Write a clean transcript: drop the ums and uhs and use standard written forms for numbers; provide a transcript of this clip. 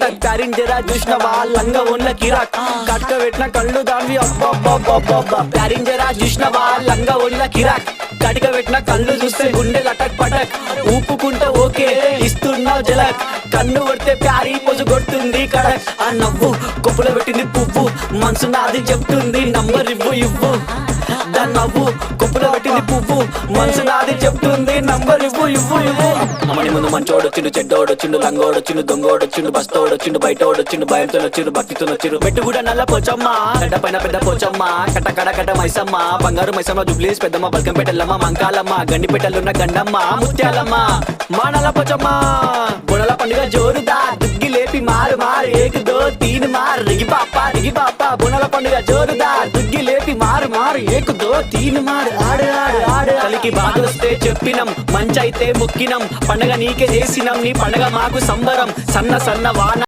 కటక్ ప్యారిన్ జరా చూసినవా లంగా ఉన్న కిరాక్ కట్క పెట్టిన కళ్ళు దాన్ని అబ్బబ్బబ్బబ్బబ్బ ప్యారిన్ జరా చూసినవా లంగా ఉన్న కిరాక్ కటిక పెట్టిన కళ్ళు చూస్తే గుండె లటక్ పటక్ ఊపుకుంటే ఓకే ఇస్తున్నావు జలక్ కన్ను కొడితే ప్యారీ పొజు కొడుతుంది కడక్ ఆ నవ్వు కొప్పులో పెట్టింది పువ్వు మనసు నాది చెప్తుంది నంబర్ ఇవ్వు దాని నవ్వు కొప్పులో పెట్టింది పువ్వు మనసు నాది చెప్తుంది నంబర్ ఇవ్వు అమ్మని ముందు మంచోడొచ్చిండు చెడ్డోడొచ్చిండు లంగోడొచ్చిండు దొంగోడొచ్చిండు బస్తోడొచ్చిండు బయటోడొచ్చిండు భయంతో వచ్చిండు భక్తితో వచ్చిండు పెట్టు కూడా నల్ల పోచమ్మ గడ్డ పైన పెద్ద పోచమ్మ కట్ట మైసమ్మ బంగారు మైసమ్మ జుబ్లీస్ పెద్దమ్మ బల్కంపేటల్లమ్మ మంకాలమ్మ గండిపేటలున్న గండమ్మ ముత్యాలమ్మ మా నల్ల పోచమ్మ బుడల పండుగ జోరుదా దుగ్గి లేపి మారు ఏక్ దో తీన్ మార్ రిగి పాప బుడల పండుగ జోరుదా దుగ్గి లేపి మారు ఏక్ దో తీన్ మార్ ఆడు కలికి బాధొస్తే చెప్పినం మంచైతే ముక్కినం పండగ నీకే చేసినం నీ పండగ మాకు సంబరం సన్న వాన